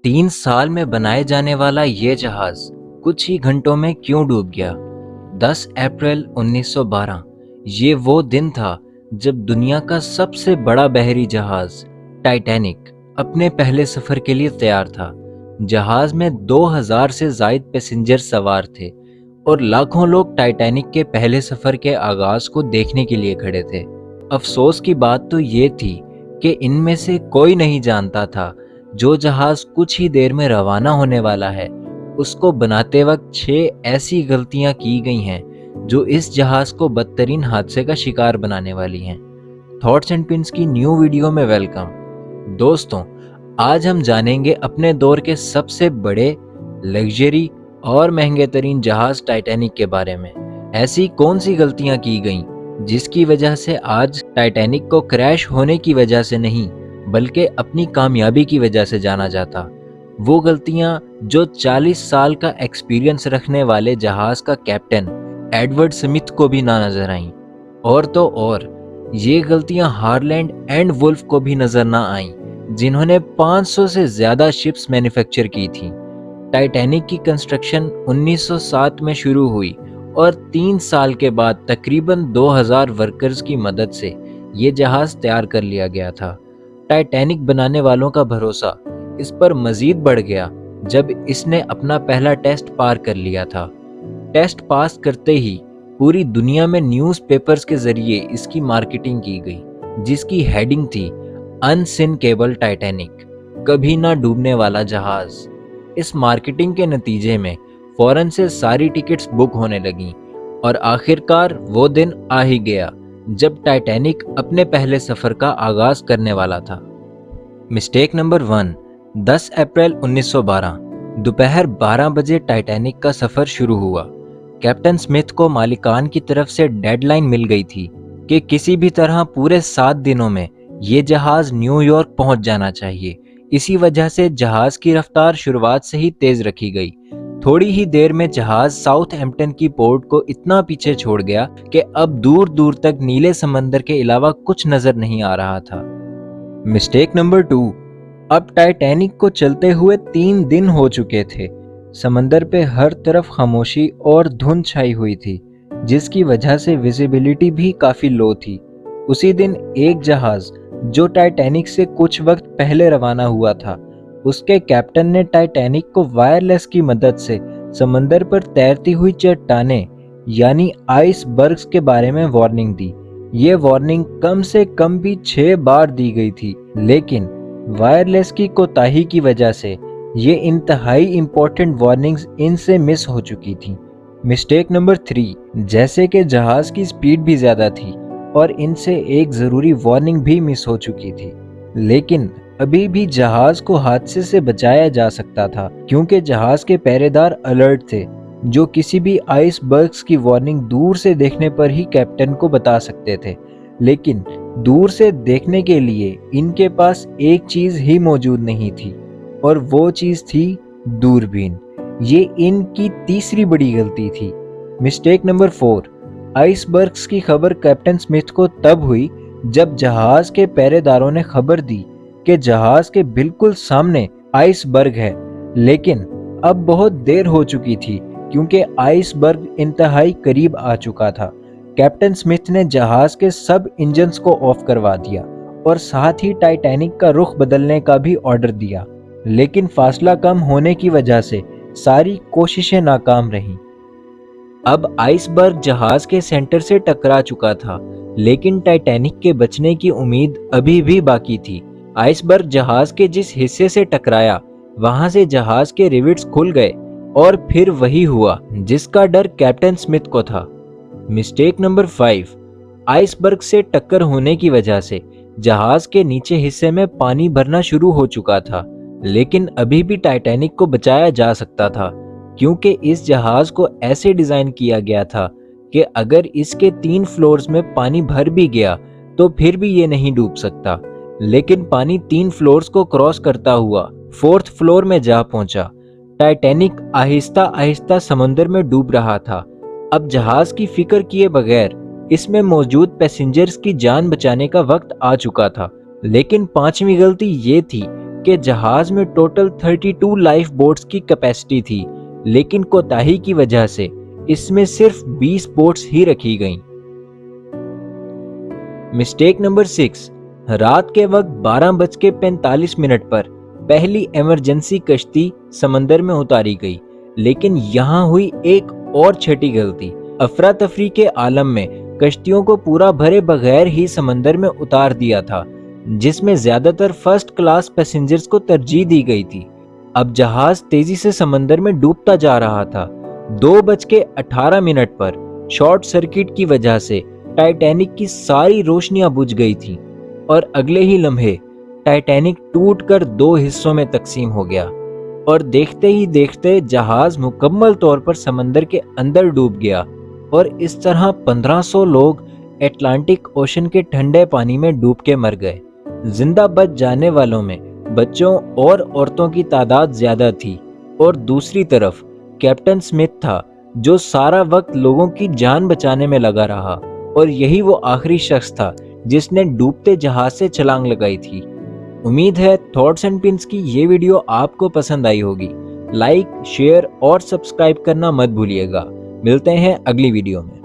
3 साल में बनाए जाने वाला ये जहाज कुछ ही घंटों में क्यों डूब गया? 10 अप्रैल 1912 ये वो दिन था जब दुनिया का सबसे बड़ा बहरी जहाज टाइटैनिक अपने पहले सफर के लिए तैयार था। जहाज में 2000 से ज्यादा पैसेंजर सवार थे और लाखों लोग टाइटैनिक के पहले सफर के आगाज को देखने के लिए खड़े थे। अफसोस की बात तो ये थी कि इनमें से कोई नहीं जानता था जो जहाज कुछ ही देर में रवाना होने वाला है, उसको बनाते वक्त 6 ऐसी गलतियां की गई हैं जो इस जहाज को बदतरीन हादसे का शिकार बनाने वाली हैं। थॉट्स एंड पिन्स की न्यू वीडियो में वेलकम। दोस्तों, आज हम जानेंगे अपने दौर के सबसे बड़े, लग्जरी और महंगे तरीन जहाज टाइटैनिक के बारे में। ऐसी कौन सी गलतियां की गईं जिसकी वजह से आज टाइटैनिक को क्रैश होने की वजह से नहीं बल्कि अपनी कामयाबी की वजह से जाना जाता। वो गलतियां जो 40 साल का एक्सपीरियंस रखने वाले जहाज का कैप्टन एडवर्ड स्मिथ को भी ना नजर आईं। और तो और ये गलतियां हारलैंड एंड वुल्फ को भी नजर ना आईं, जिन्होंने 500 से ज्यादा शिप्स मैन्युफैक्चर की थी। टाइटैनिक की कंस्ट्रक्शन 1907 में शुरू हुई और 3 साल के बाद तकरीबन 2000 वर्कर्स की मदद से ये जहाज तैयार कर लिया गया था। टाइटैनिक बनाने वालों का भरोसा इस पर मजीद बढ़ गया जब इसने अपना पहला टेस्ट पार कर लिया था। टेस्ट पास करते ही पूरी दुनिया में न्यूज़पेपर्स के जरिए इसकी मार्केटिंग की गई, जिसकी हेडिंग थी अनसिंकेबल टाइटैनिक, कभी ना डूबने वाला जहाज। इस मार्केटिंग के नतीजे में फौरन से सारी टिकट्स बुक होने लगीं और आखिरकार वो दिन आ ही गया जब टाइटैनिक अपने पहले सफर का आगाज करने वाला था। Mistake number 1। 10 अप्रैल 1912 दोपहर 12 बजे टाइटैनिक का सफर शुरू हुआ। कैप्टन स्मिथ को मालिकान की तरफ से डेडलाइन मिल गई थी कि किसी भी तरह पूरे 7 दिनों में ये जहाज न्यूयॉर्क पहुंच जाना चाहिए। इसी वजह से जहाज की रफ्तार शुरुआत से ही तेज रखी गई। थोड़ी ही देर में जहाज साउथहैम्पटन की पोर्ट को इतना पीछे छोड़ गया कि अब दूर दूर तक नीले समंदर के अलावा कुछ नजर नहीं आ रहा था। Mistake number 2। अब टाइटैनिक को चलते हुए 3 दिन हो चुके थे। समंदर पे हर तरफ खामोशी और धुंध छाई हुई थी, जिसकी वजह से विजिबिलिटी भी काफी लो थी। उसी दिन एक जहाज जो टाइटैनिक से कुछ वक्त पहले रवाना हुआ था, उसके कैप्टन ने टाइटैनिक को वायरलेस की मदद से समंदर पर तैरती हुई चट्टानें यानी आइसबर्ग्स के बारे में वार्निंग दी। ये वार्निंग कम से कम भी 6 बार दी गई थी, लेकिन वायरलेस की कोताही की वजह से ये इंतहाई इंपॉर्टेंट वार्निंग्स इनसे मिस हो चुकी थी। Mistake number 3। जैसे कि जहाज की स्पीड भी ज्यादा थी और इनसे एक जरूरी वार्निंग भी मिस हो चुकी थी, लेकिन अभी भी जहाज को हादसे से बचाया जा सकता था क्योंकि जहाज के पहरेदार अलर्ट थे, जो किसी भी आइसबर्ग्स की वार्निंग दूर से देखने पर ही कैप्टन को बता सकते थे। लेकिन दूर से देखने के लिए इनके पास एक चीज ही मौजूद नहीं थी और वो चीज थी दूरबीन। ये इनकी तीसरी बड़ी गलती थी। Mistake number 4। आइसबर्ग्स की खबर कैप्टन स्मिथ को तब हुई जब जहाज के पहरेदारों ने खबर दी कि जहाज के बिल्कुल सामने आइसबर्ग है, लेकिन अब बहुत देर हो चुकी थी क्योंकि आइसबर्ग इंतहाई करीब आ चुका था। कैप्टन स्मिथ ने जहाज के सब इंजन्स को ऑफ करवा दिया और साथ ही टाइटैनिक का रुख बदलने का भी ऑर्डर दिया, लेकिन फासला कम होने की वजह से सारी कोशिशें नाकाम रहीं। अब आइसबर्ग जहाज के सेंटर से टकरा चुका था, लेकिन टाइटैनिक के बचने की उम्मीद अभी भी बाकी थी। आइसबर्ग जहाज के जिस हिस्से से टकराया, वहां से जहाज के रिविट्स खुल गए और फिर वही हुआ जिसका डर कैप्टन स्मिथ को था। Mistake number 5। आइसबर्ग से टक्कर होने की वजह से जहाज के नीचे हिस्से में पानी भरना शुरू हो चुका था, लेकिन अभी भी टाइटैनिक को बचाया जा सकता था क्योंकि इस जहाज को ऐसे डिजाइन किया गया था कि अगर इसके 3 फ्लोर्स में पानी भर भी गया तो फिर भी ये नहीं डूब सकता। लेकिन पानी 3 फ्लोर्स को क्रॉस करता हुआ 4th फ्लोर में जा पहुंचा। टाइटैनिक आहिस्ता आहिस्ता समंदर में डूब रहा था। अब जहाज की फिक्र किए बगैर इसमें मौजूद पैसेंजर्स की जान बचाने का वक्त आ चुका था। लेकिन 5वीं गलती ये थी کہ جہاز میں ٹوٹل 32 لائف بوٹس کی کیپیسٹی تھی، لیکن کوتاہی کی وجہ سے اس میں صرف 20 بوٹس ہی رکھی گئیں۔ مسٹیک نمبر 6، رات کے وقت 12:45 پر پہلی ایمرجنسی کشتی سمندر میں اتاری گئی، لیکن یہاں ہوئی ایک اور چھٹی غلطی۔ افراتفری کے عالم میں کشتیوں کو پورا بھرے بغیر ہی سمندر میں اتار دیا تھا، جس میں زیادہ تر فرسٹ کلاس پیسنجرز کو ترجیح دی گئی تھی۔ اب جہاز تیزی سے سمندر میں ڈوبتا جا رہا تھا۔ 2:18 پر شارٹ سرکٹ کی وجہ سے ٹائٹینک کی ساری روشنیاں بجھ گئی تھیں، اور اگلے ہی لمحے ٹائٹینک ٹوٹ کر 2 حصوں میں تقسیم ہو گیا، اور دیکھتے ہی دیکھتے جہاز مکمل طور پر سمندر کے اندر ڈوب گیا، اور اس طرح 1500 لوگ اٹلانٹک اوشن کے ٹھنڈے پانی میں ڈوب کے مر گئے۔ زندہ بچ جانے والوں میں بچوں اور عورتوں کی تعداد زیادہ تھی، اور دوسری طرف کیپٹن سمتھ تھا جو سارا وقت لوگوں کی جان بچانے میں لگا رہا، اور یہی وہ آخری شخص تھا جس نے ڈوبتے جہاز سے چھلانگ لگائی تھی۔ امید ہے تھاٹس اینڈ پنس کی یہ ویڈیو آپ کو پسند آئی ہوگی۔ لائک، شیئر اور سبسکرائب کرنا مت بھولیے گا۔ ملتے ہیں اگلی ویڈیو میں۔